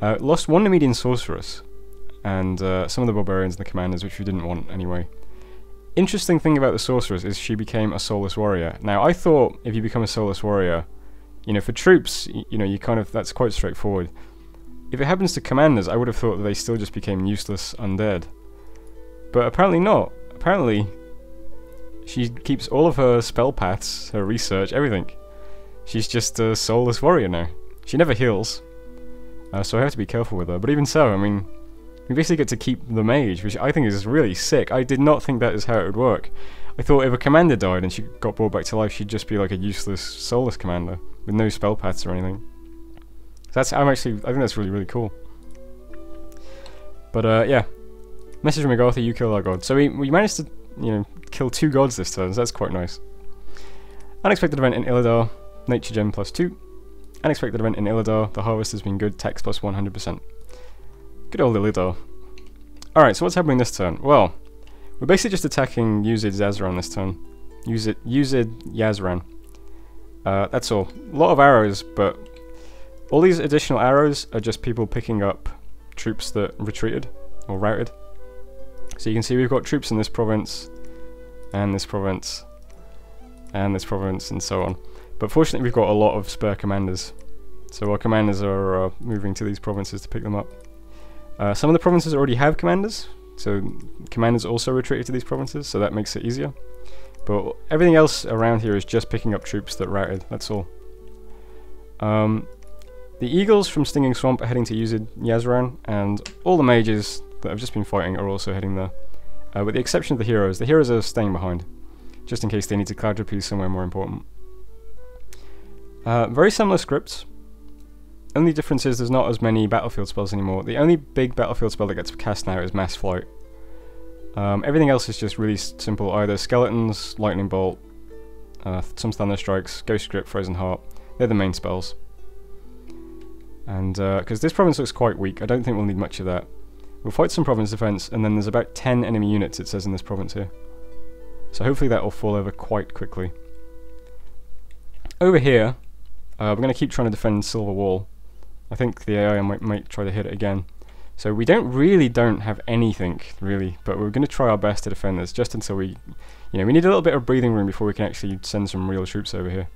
Lost 1 Nemedian Sorceress, and some of the Barbarians and the Commanders, which we didn't want anyway. Interesting thing about the Sorceress is she became a Soulless Warrior. Now, I thought if you become a Soulless Warrior, you know, for troops, you know, you kind of, that's quite straightforward. If it happens to Commanders, I would have thought that they still just became useless undead. But apparently not. Apparently, she keeps all of her spell paths, her research, everything. She's just a Soulless Warrior now. She never heals, so I have to be careful with her. But even so, I mean, we basically get to keep the mage, which I think is really sick. I did not think that is how it would work. I thought if a commander died and she got brought back to life, she'd just be like a useless, soulless commander with no spell paths or anything. So that's, I think that's really, really cool. But yeah, message from Agartha, you killed our god. So we managed to, you know, kill 2 gods this turn, so that's quite nice. Unexpected event in Illidar, Nature Gem +2. Unexpected event in Illidar, the harvest has been good, tax plus 100%. Good old Illidar. Alright, so what's happening this turn? Well, we're basically just attacking Yuzid Yazran this turn. Yuzid Yazran. That's all. A lot of arrows, but all these additional arrows are just people picking up troops that retreated, or routed. So you can see we've got troops in this province, and this province, and this province, and so on. But fortunately we've got a lot of spare commanders. So our commanders are moving to these provinces to pick them up. Some of the provinces already have commanders, so commanders also retreated to these provinces, so that makes it easier. But everything else around here is just picking up troops that routed, that's all. The Eagles from Stinging Swamp are heading to Yuzid Yazran, and all the mages that have just been fighting are also heading there. With the exception of the heroes. The heroes are staying behind, just in case they need to cloud trapeze somewhere more important. Very similar scripts. Only difference is there's not as many battlefield spells anymore. The only big battlefield spell that gets cast now is Mass Flight. Everything else is just really simple, either Skeletons, Lightning Bolt, some Thunder Strikes, Ghost Grip, Frozen Heart. They're the main spells. And because this province looks quite weak, I don't think we'll need much of that. We'll fight some province defense, and then there's about 10 enemy units, it says in this province here. So hopefully that will fall over quite quickly. Over here, we're going to keep trying to defend Silver Wall. I think the AI might try to hit it again. So we don't have anything, really, but we're going to try our best to defend this, just until we, you know, we need a little bit of breathing room before we can actually send some real troops over here.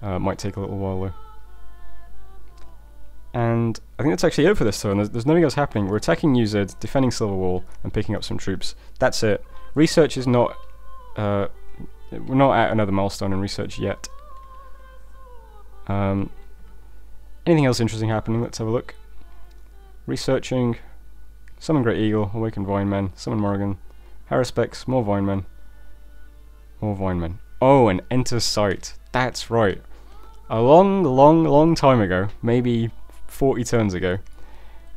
Might take a little while, though. And I think that's actually it for this turn. There's nothing else happening. We're attacking Yuzid, defending Silver Wall, and picking up some troops. That's it. Research is not... we're not at another milestone in research yet. Anything else interesting happening? Let's have a look. Researching. Summon Great Eagle, Awaken Vinemen, Summon Morrigan, Haruspex, more Vinemen. More Vinemen. Oh, and Enter Sight. That's right. A long time ago, maybe 40 turns ago,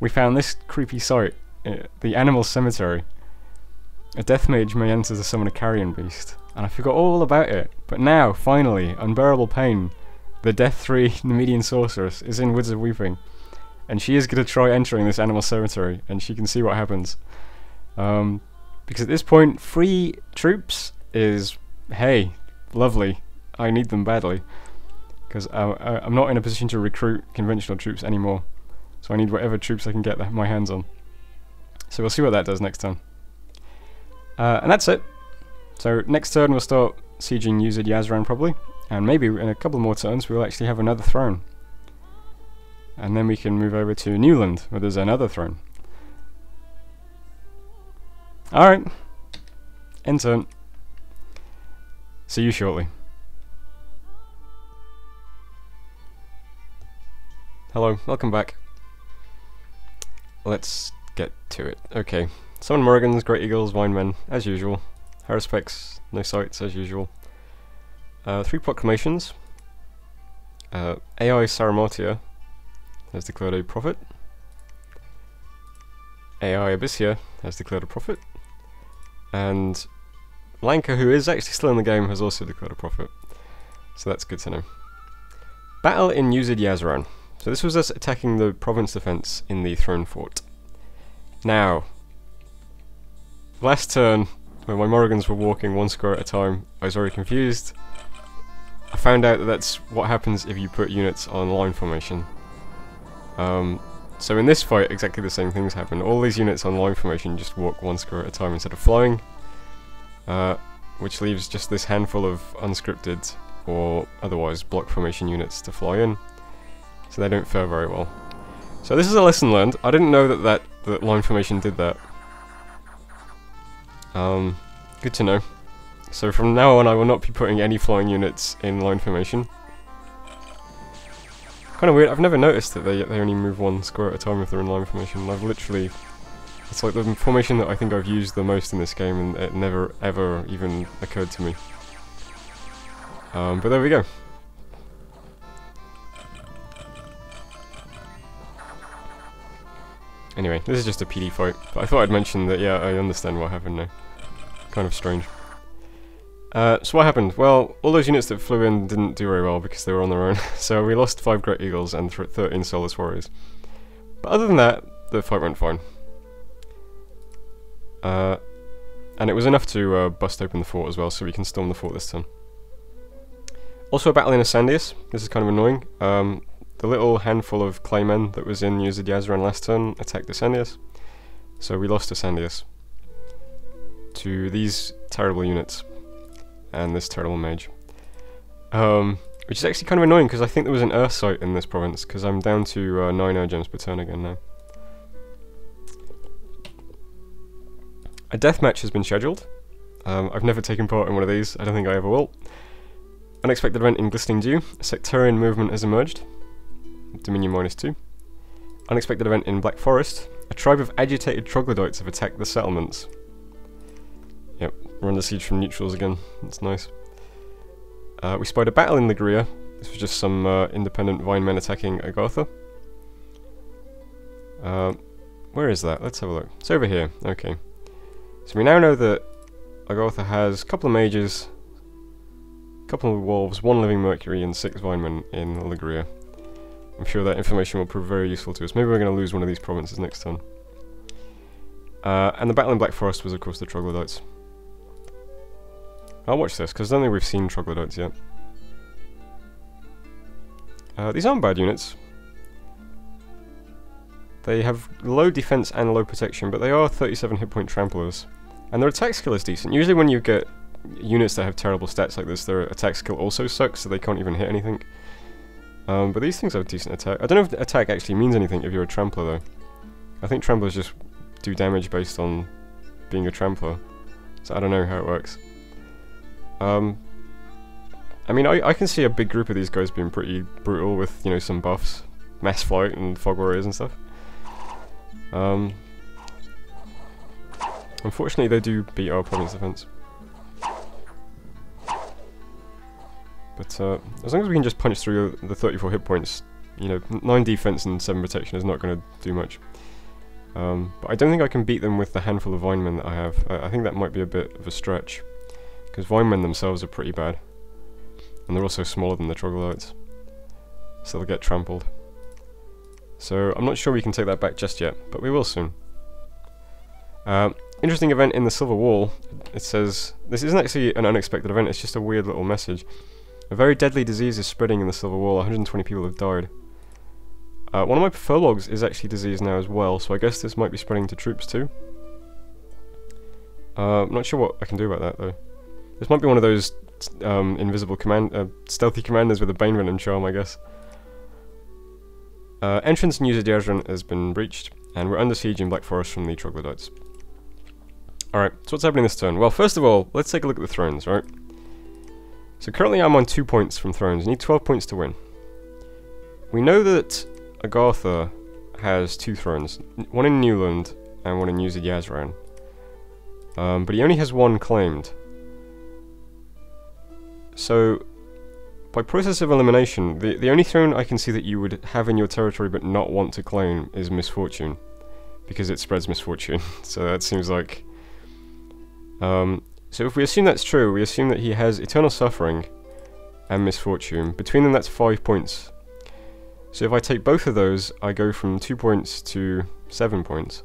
we found this creepy site, the Animal Cemetery. A death mage may enter to summon a carrion beast, and I forgot all about it. But now, finally, Unbearable Pain, the Death 3 Nemedian Sorceress, is in Woods of Weeping, and she is going to try entering this Animal Cemetery, and she can see what happens. Because at this point, free troops is, hey, lovely. I need them badly. Because I'm not in a position to recruit conventional troops anymore. So I need whatever troops I can get my hands on. So we'll see what that does next turn. And that's it. So next turn we'll start sieging Yuzid Yazran probably. And maybe in a couple more turns we'll actually have another throne. And then we can move over to Newland, where there's another throne. Alright. End turn. See you shortly. Hello, welcome back. Let's get to it. Okay, Summon Morrigans, Great Eagles, Vinemen, as usual. Haruspex, no sights, as usual. 3 proclamations. AI Saramotia has declared a prophet. AI Abyssia has declared a prophet. And Lanka, who is actually still in the game, has also declared a prophet. So that's good to know. Battle in Uzid Yazran. So this was us attacking the province defense in the throne fort. Now, last turn, when my Morrigans were walking one square at a time, I was very confused. I found out that that's what happens if you put units on line formation. So in this fight, exactly the same things happen. All these units on line formation just walk one square at a time instead of flying, which leaves just this handful of unscripted or otherwise block formation units to fly in, so they don't fare very well. So this is a lesson learned. I didn't know that line formation did that. Good to know. So from now on I will not be putting any flying units in line formation. Kind of weird, I've never noticed that they only move one square at a time if they're in line formation. I've literally... It's like the formation that I think I've used the most in this game, and it never ever even occurred to me. But there we go. Anyway, this is just a PD fight, but I thought I'd mention that, yeah, I understand what happened now. Kind of strange. So what happened? Well, all those units that flew in didn't do very well because they were on their own, so we lost 5 Great Eagles and 13 Soulless Warriors. But other than that, the fight went fine. And it was enough to bust open the fort as well, so we can storm the fort this turn. Also a battle in Ascendius. This is kind of annoying. The little handful of claymen that was in Uzid Yazran last turn attacked Ascendius, so we lost Ascendius to these terrible units and this terrible mage. Which is actually kind of annoying because I think there was an Earth site in this province, because I'm down to 9 Earth gems per turn again now. A deathmatch has been scheduled. I've never taken part in one of these, I don't think I ever will. Unexpected event in Glistening Dew. A sectarian movement has emerged. Dominion -2. Unexpected event in Black Forest. A tribe of agitated troglodytes have attacked the settlements. Yep, we're under siege from neutrals again. That's nice. We spied a battle in Ligria. This was just some independent vine men attacking Agartha. Where is that? Let's have a look. It's over here. Okay. So we now know that Agartha has a couple of mages, a couple of wolves, 1 living mercury, and 6 vinemen in Ligria. I'm sure that information will prove very useful to us. Maybe we're going to lose one of these provinces next turn. And the battle in Black Forest was, of course, the troglodytes. I'll watch this, because I don't think we've seen troglodytes yet. These aren't bad units. They have low defense and low protection, but they are 37 hit point tramplers. And their attack skill is decent. Usually when you get units that have terrible stats like this, their attack skill also sucks, so they can't even hit anything. But these things have decent attack. I don't know if attack actually means anything if you're a trampler though. I think tramplers just do damage based on being a trampler. So I don't know how it works. I mean, I can see a big group of these guys being pretty brutal with, you know, some buffs. Mass Flight and Fog Warriors and stuff. Unfortunately, they do beat our province defense. But as long as we can just punch through the 34 hit points, you know, 9 defense and 7 protection is not going to do much. But I don't think I can beat them with the handful of Vinemen that I have. I think that might be a bit of a stretch, because Vinemen themselves are pretty bad. And they're also smaller than the Troglodytes, so they'll get trampled. So I'm not sure we can take that back just yet, but we will soon. Interesting event in the Silver Wall. It says, this isn't actually an unexpected event, it's just a weird little message. A very deadly disease is spreading in the Silver Wall, 120 people have died. One of my furlogs is actually diseased now as well, so I guess this might be spreading to troops too. I'm not sure what I can do about that though. This might be one of those invisible stealthy commanders with a Bane Venom charm, I guess. Entrance in Uzid Yazran has been breached, and we're under siege in Black Forest from the Troglodytes. Alright, so what's happening this turn? Well, first of all, let's take a look at the thrones, right? So currently I'm on 2 points from thrones. You need 12 points to win. We know that Agartha has 2 thrones, one in Newland and one in Uzid Yazran. But he only has 1 claimed. So, by process of elimination, the only throne I can see that you would have in your territory but not want to claim is Misfortune, because it spreads misfortune. So that seems like... So if we assume that's true, we assume that he has Eternal Suffering and Misfortune. Between them that's 5 points. So if I take both of those, I go from 2 points to 7 points.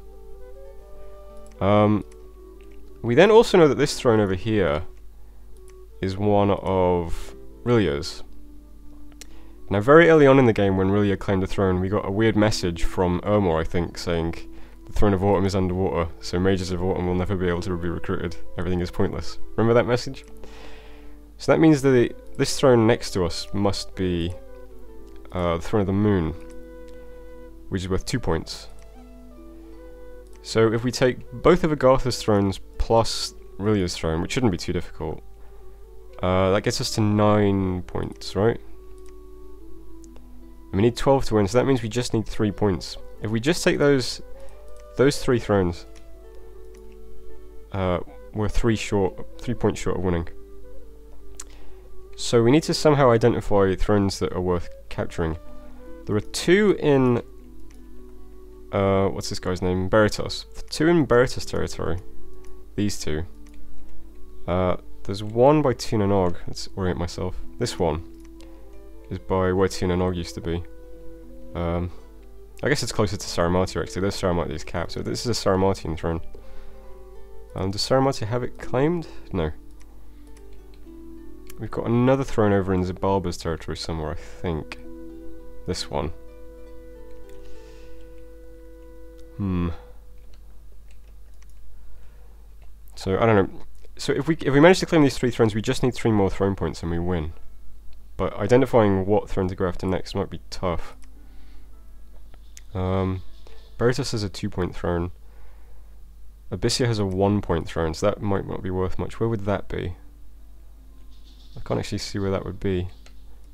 We then also know that this throne over here is one of Rillia's. Now very early on in the game when Rillia claimed the throne, we got a weird message from Heror, I think, saying the Throne of Autumn is underwater, so Mages of Autumn will never be able to be recruited. Everything is pointless. Remember that message? So that means that this throne next to us must be the Throne of the Moon, which is worth 2 points. So if we take both of Agartha's thrones plus Rillia's throne, which shouldn't be too difficult, that gets us to 9 points, right? And we need 12 to win, so that means we just need 3 points. If we just take those 3 thrones, we're 3 points short of winning. So we need to somehow identify thrones that are worth capturing. There are 2 in what's this guy's name? Beritos. 2 in Beritos territory. These 2. There's one by Tunanog. Let's orient myself. This one is by where Tunanog used to be. I guess it's closer to Saramati actually. There's Saramati's cap, so this is a Saramatian throne. Does Saramati have it claimed? No. We've got another throne over in Zibalba's territory somewhere, I think. This one. So I don't know. So if we manage to claim these 3 thrones, we just need 3 more throne points and we win. But identifying what throne to go after next might be tough. Beritos has a 2-point throne. Abyssia has a 1-point throne, so that might not be worth much. Where would that be? I can't actually see where that would be.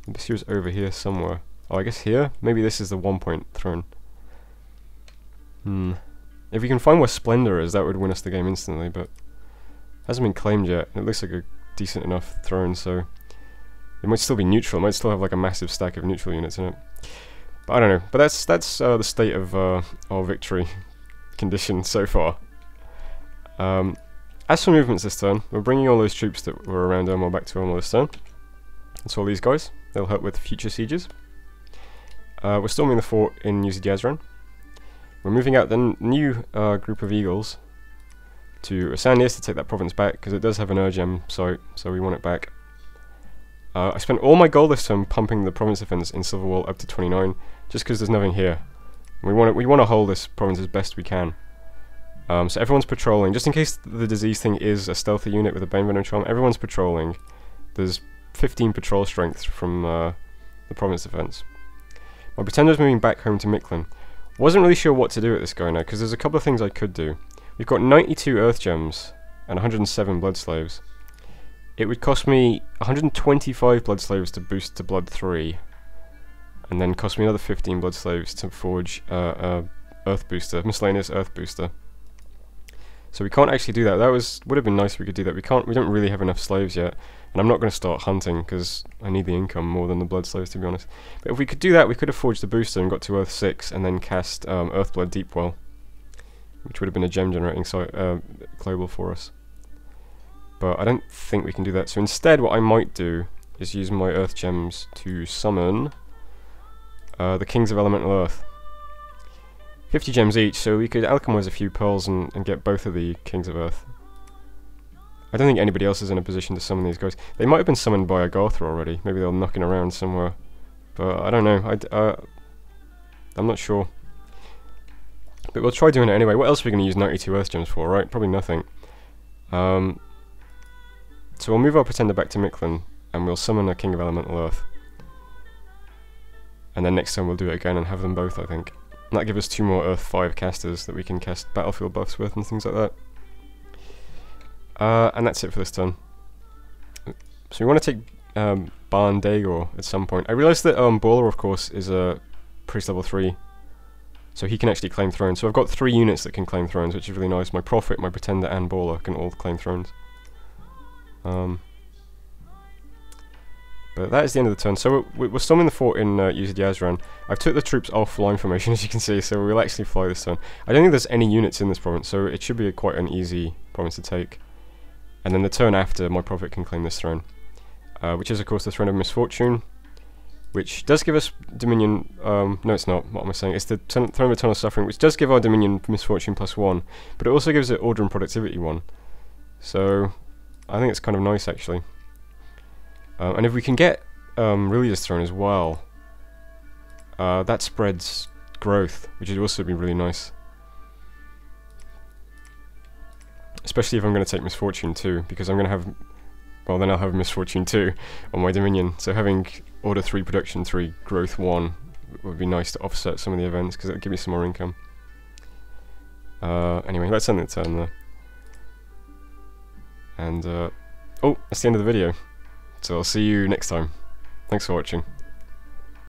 Abyssia is over here somewhere. Oh, I guess here? Maybe this is the 1-point throne. If we can find where Splendor is, that would win us the game instantly, but it hasn't been claimed yet. It looks like a decent enough throne, so it might still be neutral. It might still have like a massive stack of neutral units in it. But I don't know. But that's the state of our victory condition so far. As for movements this turn, we're bringing all those troops that were around Heror back to Heror this turn. That's all these guys. They'll help with future sieges. We're storming the fort in Yazran. We're moving out the new group of eagles to Asandius to take that province back, because it does have an Urgem site, so we want it back. I spent all my gold this turn pumping the province defense in Silverwall up to 29, just because there's nothing here. We want to hold this province as best we can. So everyone's patrolling, just in case the disease thing is a stealthy unit with a Bane Venom Charm. Everyone's patrolling. There's 15 patrol strength from the province defense. My pretender's moving back home to Mictlan. Wasn't really sure what to do at this guy now, because there's a couple of things I could do. We've got 92 Earth Gems and 107 Blood Slaves. It would cost me 125 Blood Slaves to boost to Blood 3, and then cost me another 15 Blood Slaves to forge Earth Booster, Miscellaneous Earth Booster. So we can't actually do that. That would have been nice if we could do that. We don't really have enough slaves yet, and I'm not going to start hunting because I need the income more than the Blood Slaves, to be honest. But if we could do that, we could have forged the booster and got to Earth 6 and then cast Earthblood Deepwell, which would have been a gem generating global for us. But I don't think we can do that. So instead, what I might do is use my Earth Gems to summon the Kings of Elemental Earth. 50 gems each, so we could alchemize a few pearls and get both of the Kings of Earth. I don't think anybody else is in a position to summon these guys. They might have been summoned by Agartha already. Maybe they're knocking around somewhere. But I don't know. I'm not sure. But we'll try doing it anyway. What else are we going to use 92 Earth Gems for, right? Probably nothing. So we'll move our Pretender back to Mictlan, and we'll summon a King of Elemental Earth. And then next time we'll do it again and have them both, I think. And that'll give us 2 more Earth 5 casters that we can cast battlefield buffs with and things like that. And that's it for this turn. So we want to take Barn Daegor at some point. I realised that Baller, of course, is a priest level 3. So he can actually claim thrones. So I've got 3 units that can claim thrones, which is really nice. My Prophet, my Pretender, and Baller can all claim thrones. But that is the end of the turn. So we're storming the fort in Yazran. I've took the troops off flying formation, as you can see, so we'll actually fly this turn. I don't think there's any units in this province, so it should be quite an easy province to take. and then the turn after, my prophet can claim this throne, which is of course the Throne of Misfortune, which does give us Dominion. No, it's not. What am I saying? It's the Throne of Eternal Suffering, which does give our Dominion Misfortune +1, but it also gives it Order and Productivity 1. So I think it's kind of nice actually. And if we can get Rulier's Throne as well, that spreads growth, which would also be really nice. Especially if I'm going to take Misfortune 2, because I'm going to have, well, then I'll have Misfortune 2 on my Dominion, so having Order 3, Production 3, Growth 1 would be nice to offset some of the events, because it would give me some more income. Anyway, let's end the turn there. And, oh, that's the end of the video. So I'll see you next time. Thanks for watching.